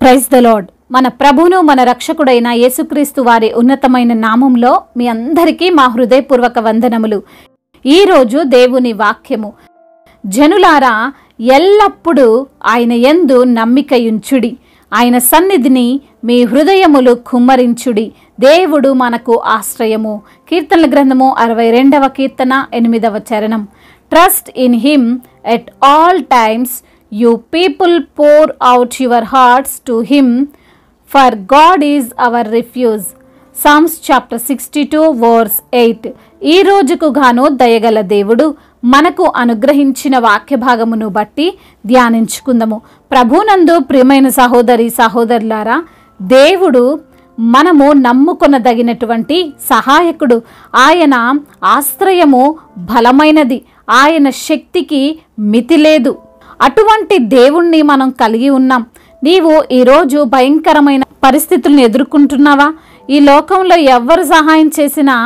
Praise the lord. మన ప్రభువును మన రక్షకుడైన యేసుక్రీస్తు వారి ఉన్నతమైన నామంలో మీ అందరికీ మా హృదయపూర్వక వందనములు. ఈరోజు దేవుని వాక్యము, జనులారా ఎల్లప్పుడూ ఆయన యందు నమ్మికయుంచుడి, ఆయన సన్నిధిని మీ హృదయములు కుమ్మరించుడి, దేవుడు మనకు ఆశ్రయము. కీర్తనల గ్రంథము 62వ కీర్తన 8వ చరణం. Trust in him at all times, you people pour out your hearts to him, for God is our refuge. Psalms chapter 62 verse 8. ఈ రోజుకు గాను దయగల దేవుడు మనకు అనుగ్రహించిన వాక్య భాగమును బట్టి ధ్యానించుకుందాము. ప్రభునందు ప్రియమైన సహోదరి సహోదరులారా, దేవుడు మనము నమ్ముకొనదగినటువంటి సహాయకుడు. ఆయన ఆశ్రయము బలమైనది, ఆయన శక్తికి మితి లేదు. అటువంటి దేవుణ్ణి మనం కలిగి ఉన్నాం. నీవు ఈరోజు భయంకరమైన పరిస్థితులను ఎదుర్కొంటున్నావా? ఈ లోకంలో ఎవ్వరు సహాయం చేసినా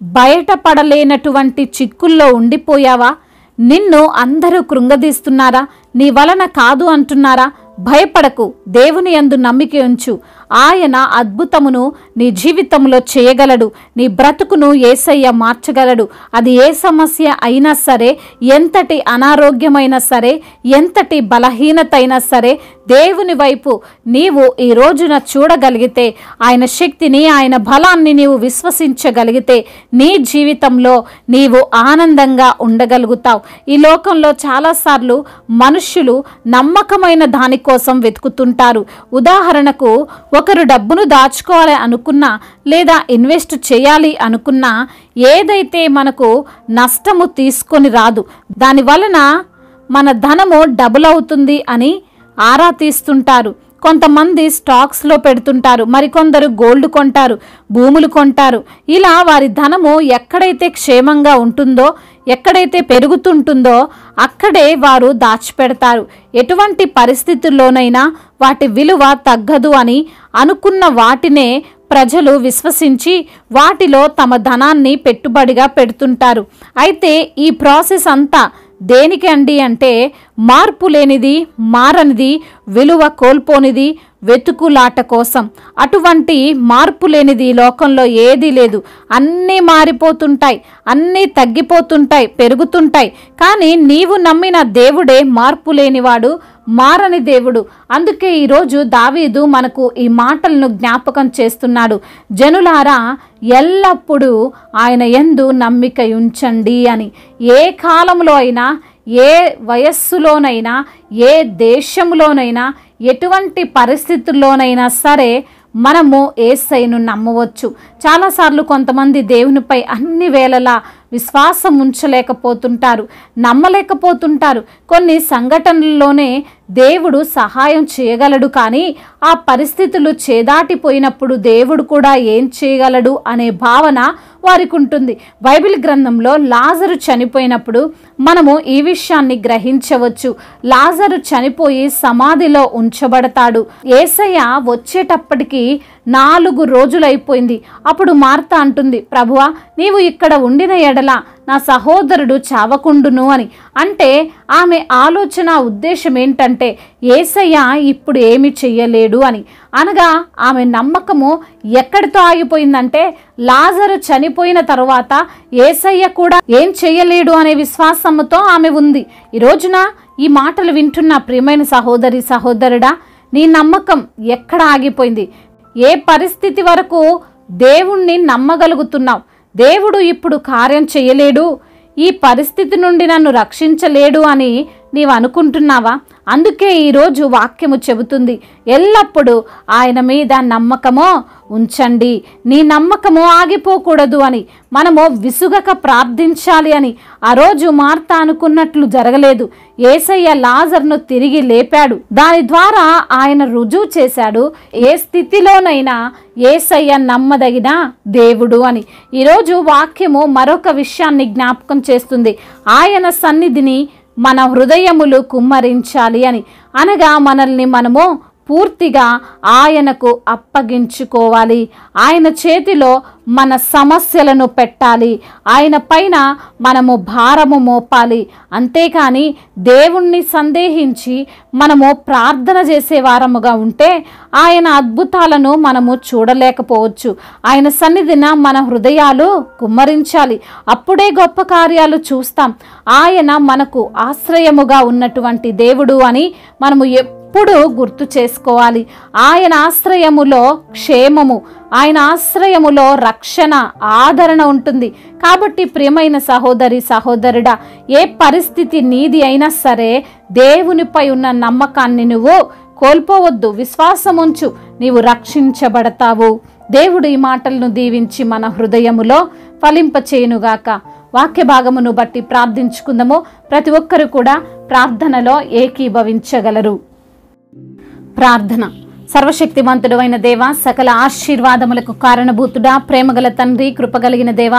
బయటపడలేనటువంటి చిక్కుల్లో ఉండిపోయావా? నిన్ను అందరూ కృంగదీస్తున్నారా? నీ వలన కాదు అంటున్నారా? భయపడకు, దేవుని యందు నమ్మిక ఉంచు. ఆయన అద్భుతమును నీ జీవితంలో చేయగలడు. నీ బ్రతుకును యేసయ్య మార్చగలడు. అది ఏ సమస్య అయినా సరే, ఎంతటి అనారోగ్యమైనా సరే, ఎంతటి బలహీనత అయినా సరే, దేవుని వైపు నీవు ఈ రోజున చూడగలిగితే, ఆయన శక్తిని, ఆయన బలాన్ని నీవు విశ్వసించగలిగితే, నీ జీవితంలో నీవు ఆనందంగా ఉండగలుగుతావు. ఈ లోకంలో చాలాసార్లు మనుష్యులు నమ్మకమైన దాని కోసం వెతుకుతుంటారు. ఉదాహరణకు, ఒకరు డబ్బును దాచుకోవాలి అనుకున్నా, లేదా ఇన్వెస్ట్ చేయాలి అనుకున్నా, ఏదైతే మనకు నష్టము తీసుకొని రాదు, దాని వలన మన ధనము డబుల్ అవుతుంది అని ఆరా తీస్తుంటారు. కొంతమంది స్టాక్స్లో పెడుతుంటారు, మరికొందరు గోల్డ్ కొంటారు, భూములు కొంటారు. ఇలా వారి ధనము ఎక్కడైతే క్షేమంగా ఉంటుందో, ఎక్కడైతే పెరుగుతుంటుందో అక్కడే వారు దాచిపెడతారు. ఎటువంటి పరిస్థితుల్లోనైనా వాటి విలువ తగ్గదు అని అనుకున్న వాటినే ప్రజలు విశ్వసించి వాటిలో తమ ధనాన్ని పెట్టుబడిగా పెడుతుంటారు. అయితే ఈ ప్రాసెస్ అంతా దేనికి అండి అంటే, మార్పు లేనిది, మారనిది, విలువ కోల్పోనిది వెతుకులాట కోసం. అటువంటి మార్పు లేనిది లోకంలో ఏదీ లేదు. అన్నీ మారిపోతుంటాయి, అన్నీ తగ్గిపోతుంటాయి, పెరుగుతుంటాయి. కానీ నీవు నమ్మిన దేవుడే మార్పు లేనివాడు, మారని దేవుడు. అందుకే ఈరోజు దావీదు మనకు ఈ మాటలను జ్ఞాపకం చేస్తున్నాడు. జనులారా ఎల్లప్పుడూ ఆయన యందు నమ్మిక ఉంచండి అని. ఏ కాలంలో అయినా, ఏ వయస్సులోనైనా, ఏ దేశంలోనైనా, ఎటువంటి పరిస్థితుల్లోనైనా సరే మనము యేసయ్యను నమ్మవచ్చు. చాలాసార్లు కొంతమంది దేవునిపై అన్ని వేళలా విశ్వాసం ఉంచలేకపోతుంటారు, నమ్మలేకపోతుంటారు. కొన్ని సంఘటనల్లోనే దేవుడు సహాయం చేయగలడు, కానీ ఆ పరిస్థితులు చేదాటిపోయినప్పుడు దేవుడు కూడా ఏం చేయగలడు అనే భావన వారికి ఉంటుంది. బైబిల్ గ్రంథంలో లాజరు చనిపోయినప్పుడు మనము ఈ విషయాన్ని గ్రహించవచ్చు. లాజరు చనిపోయి సమాధిలో ఉంచబడతాడు. యేసయ్య వచ్చేటప్పటికి 4 రోజులైపోయింది. అప్పుడు మార్త అంటుంది, ప్రభువా, నీవు ఇక్కడ ఉండిన ఎడల నా సహోదరుడు చావకుండును అని. అంటే ఆమె ఆలోచన, ఉద్దేశం ఏంటంటే, యేసయ్య ఇప్పుడు ఏమి చెయ్యలేడు అని. అనగా ఆమె నమ్మకము ఎక్కడితో ఆగిపోయిందంటే, లాజరు చనిపోయిన తరువాత యేసయ్య కూడా ఏం చెయ్యలేడు అనే విశ్వాసంతో ఆమె ఉంది. ఈ రోజున ఈ మాటలు వింటున్న ప్రియమైన సహోదరి సహోదరుడా, నీ నమ్మకం ఎక్కడ ఆగిపోయింది? ఏ పరిస్థితి వరకు దేవుణ్ణి నమ్మగలుగుతున్నావు? దేవుడు ఇప్పుడు కార్యం చేయలేడు, ఈ పరిస్థితి నుండి నన్ను రక్షించలేడు అని నీవు అనుకుంటున్నావా? అందుకే ఈరోజు వాక్యము చెబుతుంది, ఎల్లప్పుడూ ఆయన మీద నమ్మకము ఉంచండి. నీ నమ్మకము ఆగిపోకూడదు అని, మనము విసుగక ప్రార్థించాలి అని. ఆ రోజు మార్త అనుకున్నట్లు జరగలేదు. యేసయ్య లాజర్ను తిరిగి లేపాడు. దాని ద్వారా ఆయన రుజువు చేశాడు, ఏ స్థితిలోనైనా యేసయ్య నమ్మదగిన దేవుడు అని. ఈరోజు వాక్యము మరొక విషయాన్ని జ్ఞాపకం చేస్తుంది, ఆయన సన్నిధిని మన హృదయములు కుమ్మరించాలి అని. అనగా మనల్ని మనము పూర్తిగా ఆయనకు అప్పగించుకోవాలి. ఆయన చేతిలో మన సమస్యలను పెట్టాలి. ఆయన పైన మనము భారము మోపాలి. అంతేకాని దేవుణ్ణి సందేహించి మనము ప్రార్థన చేసే వారముగా ఉంటే ఆయన అద్భుతాలను మనము చూడలేకపోవచ్చు. ఆయన సన్నిధిన మన హృదయాలు కుమ్మరించాలి. అప్పుడే గొప్ప కార్యాలు చూస్తాం. ఆయన మనకు ఆశ్రయముగా ఉన్నటువంటి దేవుడు అని మనము ఎప్పుడు గుర్తు చేసుకోవాలి. ఆయన ఆశ్రయములో క్షేమము, ఆయన ఆశ్రయములో రక్షణ, ఆదరణ ఉంటుంది. కాబట్టి ప్రియమైన సహోదరి సహోదరుడా, ఏ పరిస్థితి నీది అయినా సరే దేవునిపై ఉన్న నమ్మకాన్ని నువ్వు కోల్పోవద్దు. విశ్వాసముంచు, నీవు రక్షించబడతావు. దేవుడు ఈ మాటలను దీవించి మన హృదయములో ఫలింపచేయునుగాక. వాక్య భాగమును బట్టి ప్రార్థించుకుందాము. ప్రతి ఒక్కరు కూడా ప్రార్థనలో ఏకీభవించగలరు. ప్రార్థన. సర్వశక్తివంతుడు అయిన దేవ, సకల ఆశీర్వాదములకు కారణభూతుడా, ప్రేమగల తండ్రి, కృపగలిగిన దేవ,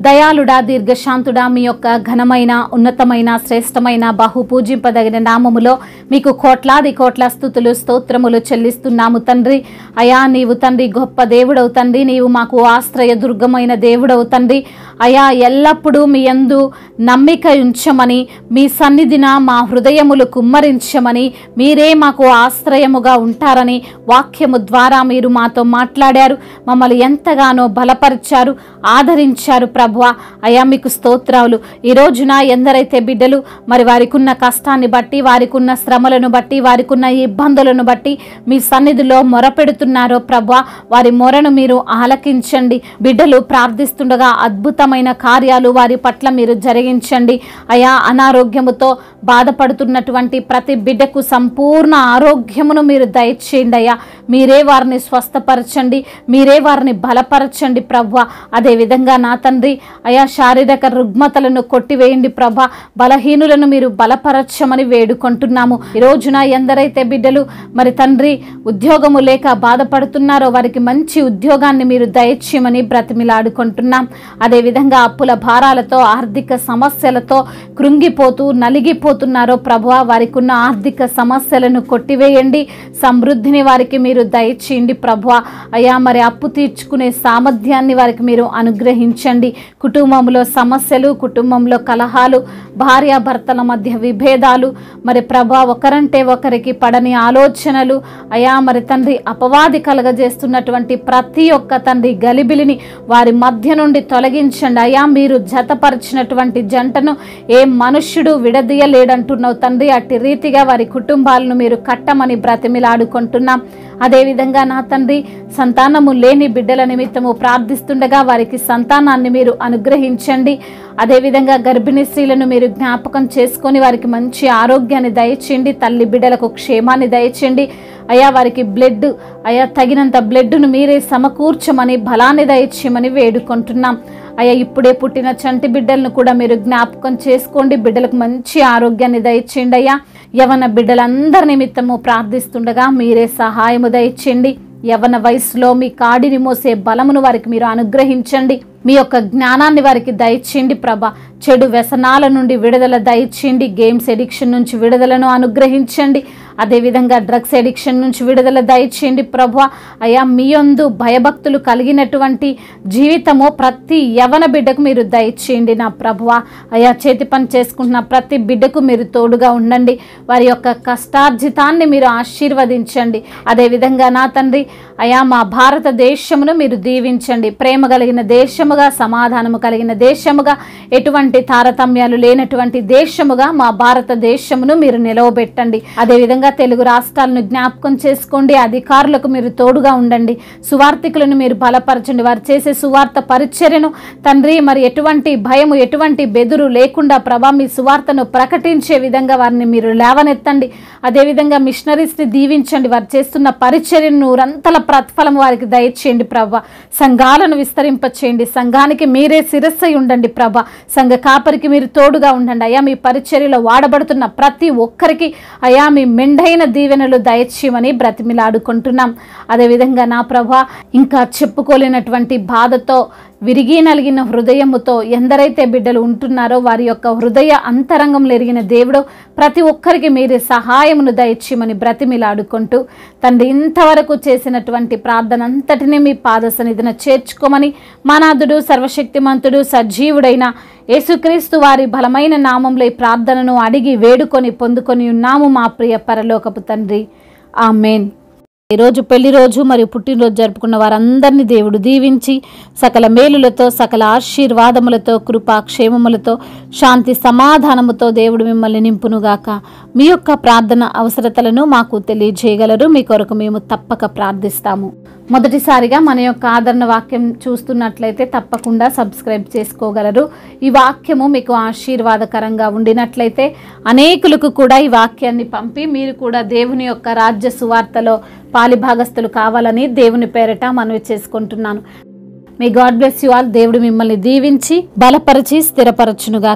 దయాళుడా, దీర్ఘశాంతుడా, మీ యొక్క ఘనమైన, ఉన్నతమైన, శ్రేష్టమైన, బహు పూజింపదగిన నామములో మీకు కోట్లాది కోట్ల స్తుతులు, స్తోత్రములు చెల్లిస్తున్నాము తండ్రి. అయా, నీవు తండ్రి గొప్ప దేవుడవు తండ్రి. నీవు మాకు ఆశ్రయ దుర్గమైన దేవుడవు తండ్రి. అయా, ఎల్లప్పుడూ మీ యందు నమ్మిక ఉంచమని, మీ సన్నిధిన మా హృదయములు కుమ్మరించమని, మీరే మాకు ఆశ్రయముగా ఉంటారని వాక్యము ద్వారా మీరు మాతో మాట్లాడారు. మమ్మల్ని ఎంతగానో బలపరిచారు, ఆదరించారు ప్రభువా. అయా, మీకు స్తోత్రాలు. ఈ రోజున ఎందరైతే బిడ్డలు మరి వారికి ఉన్న కష్టాన్ని బట్టి, వారికి ఉన్న శ్రమలను బట్టి, వారికి ఉన్న ఇబ్బందులను బట్టి మీ సన్నిధిలో మొరపెడుతున్నారో ప్రభువా, వారి మొరను మీరు ఆలకించండి. బిడ్డలు ప్రార్థిస్తుండగా అద్భుతమైన కార్యాలు వారి పట్ల మీరు జరిగించండి. అయా, అనారోగ్యముతో బాధపడుతున్నటువంటి ప్రతి బిడ్డకు సంపూర్ణ ఆరోగ్యమును మీరు దయచేయండి. అయ్యా, మీరే వారిని స్వస్థపరచండి, మీరే వారిని బలపరచండి ప్రభువా. అదేవిధంగా నా తండ్రి, అయా, శారీరక రుగ్మతలను కొట్టివేయండి ప్రభా. బలహీనులను మీరు బలపరచమని వేడుకుంటున్నాము. ఈ రోజున ఎందరైతే బిడ్డలు మరి తండ్రి ఉద్యోగము లేక బాధపడుతున్నారో వారికి మంచి ఉద్యోగాన్ని మీరు దయచేయమని బ్రతిమిలాడుకుంటున్నాం. అదేవిధంగా అప్పుల భారాలతో, ఆర్థిక సమస్యలతో కృంగిపోతూ నలిగిపోతున్నారో ప్రభువా, వారికి ఉన్న ఆర్థిక సమస్యలను కొట్టివేయండి. సమృద్ధిని వారికి మీరు దయచేయండి ప్రభువా. అయా, మరి అప్పు తీర్చుకునే సామర్థ్యాన్ని వారికి మీరు అనుగ్రహించండి. కుటుంబంలో సమస్యలు, కుటుంబంలో కలహాలు, భార్యాభర్తల మధ్య విభేదాలు, మరి ప్రభా ఒకరంటే ఒకరికి పడని ఆలోచనలు, అయా మరి తండ్రి అపవాది కలగజేస్తున్నటువంటి ప్రతి ఒక్క తండ్రి గలిబిలిని వారి మధ్య నుండి తొలగించండి. అయా, మీరు జతపరిచినటువంటి జంటను ఏ మనుష్యుడు విడదీయలేడంటున్నావు తండ్రి. అట్టి రీతిగా వారి కుటుంబాలను మీరు కట్టమని బ్రతిమిలాడుకుంటున్నాం. అదేవిధంగా నా తండ్రి, సంతానము లేని బిడ్డల నిమిత్తము ప్రార్థిస్తుండగా వారికి సంతానాన్ని మీరు అనుగ్రహించండి. అదేవిధంగా గర్భిణీ స్త్రీలను మీరు జ్ఞాపకం చేసుకొని వారికి మంచి ఆరోగ్యాన్ని దయచేయండి. తల్లి బిడ్డలకు క్షేమాన్ని దయచేయండి. అయా, వారికి బ్లడ్, అయా తగినంత బ్లడ్ను మీరే సమకూర్చమని, బలాన్ని దయచేయమని వేడుకుంటున్నాం. అయ్యా, ఇప్పుడే పుట్టిన చంటి బిడ్డలను కూడా మీరు జ్ఞాపకం చేసుకోండి. బిడ్డలకు మంచి ఆరోగ్యాన్ని దయచేయండి. అయ్యా, యవన బిడ్డలందరి నిమిత్తము ప్రార్థిస్తుండగా మీరే సహాయము దయచేయండి. యవన వయసులో మీ కాడిని మోసే బలమును వారికి మీరు అనుగ్రహించండి. మీ యొక్క జ్ఞానాన్ని వారికి దయచేయండి ప్రభా. చెడు వ్యసనాల నుండి విడుదల దయచేయండి. గేమ్స్ ఎడిక్షన్ నుంచి విడుదలను అనుగ్రహించండి. అదేవిధంగా డ్రగ్స్ ఎడిక్షన్ నుంచి విడుదల దయచేయండి ప్రభా. అయా, మీ యందు భయభక్తులు కలిగినటువంటి జీవితము ప్రతి యవన బిడ్డకు మీరు దయచేయండి నా ప్రభువా. అయా, చేతి పని చేసుకుంటున్న ప్రతి బిడ్డకు మీరు తోడుగా ఉండండి. వారి యొక్క కష్టార్జితాన్ని మీరు ఆశీర్వదించండి. అదేవిధంగా నా తండ్రి, అయా మా భారతదేశమును మీరు దీవించండి. ప్రేమ కలిగిన దేశముగా, సమాధానము కలిగిన దేశముగా, ఎటువంటి తారతమ్యాలు లేనటువంటి దేశముగా మా భారతదేశమును మీరు నిలవబెట్టండి. అదేవిధంగా తెలుగు రాష్ట్రాలను జ్ఞాపకం చేసుకోండి. అధికారులకు మీరు తోడుగా ఉండండి. సువార్థికులను మీరు బలపరచండి. వారు చేసే సువార్త పరిచర్యను తండ్రి మరి ఎటువంటి భయము, ఎటువంటి బెదురు లేకుండా ప్రభా మీ సువార్తను ప్రకటించే విధంగా వారిని మీరు లేవనెత్తండి. అదేవిధంగా మిషనరీస్ని దీవించండి. వారు చేస్తున్న పరిచర్యను నూరంతల ప్రతిఫలం వారికి దయచేయండి ప్రభా. సంఘాలను విస్తరింపచేయండి. సంఘానికి మీరే శిరస్సై ఉండండి ప్రభా. సంఘ కాపరికి మీరు తోడుగా ఉండండి. అయ్యా, మీ పరిచర్యలో వాడబడుతున్న ప్రతి ఒక్కరికి అయా మీ మెండైన దీవెనలు దయచేయమని బ్రతిమిలాడుకుంటున్నాం. అదేవిధంగా నా ప్రభా, ఇంకా చెప్పుకోలేనటువంటి బాధతో విరిగి నలిగిన హృదయముతో ఎందరైతే బిడ్డలు ఉంటున్నారో వారి యొక్క హృదయ అంతరంగంలో ఎరిగిన దేవుడు ప్రతి ఒక్కరికి మీరే సహాయమును దయచేయమని బ్రతిమిలాడుకుంటూ తండ్రి, ఇంతవరకు చేసినటువంటి ప్రార్థన అంతటినీ మీ పాద సన్నిధిన చేర్చుకోమని మనాథుడు సర్వశక్తిమంతుడు సజీవుడైన యేసుక్రీస్తు వారి బలమైన నామంలో ఈ ప్రార్థనను అడిగి వేడుకొని పొందుకొని ఉన్నాము మా ప్రియ పరలోకపు తండ్రి. ఆమేన్. ఈరోజు పెళ్లి రోజు మరియు పుట్టినరోజు జరుపుకున్న వారందరినీ దేవుడు దీవించి సకల మేలులతో, సకల ఆశీర్వాదములతో, కృపా క్షేమములతో, శాంతి సమాధానముతో దేవుడు మిమ్మల్ని నింపునుగాక. మీ యొక్క ప్రార్థన అవసరతలను మాకు తెలియజేయగలరు. మీ కొరకు మేము తప్పక ప్రార్థిస్తాము. మొదటిసారిగా మన యొక్క ఆదరణ వాక్యం చూస్తున్నట్లయితే తప్పకుండా సబ్స్క్రైబ్ చేసుకోగలరు. ఈ వాక్యము మీకు ఆశీర్వాదకరంగా ఉండినట్లయితే అనేకులకు కూడా ఈ వాక్యాన్ని పంపి మీరు కూడా దేవుని యొక్క రాజ్య సువార్తలో పాలిభాగస్తులు కావాలని దేవుని పేరట మనవి చేసుకుంటున్నాను. May God bless you all. దేవుడు మిమ్మల్ని దీవించి బలపరిచి స్థిరపరచునుగా.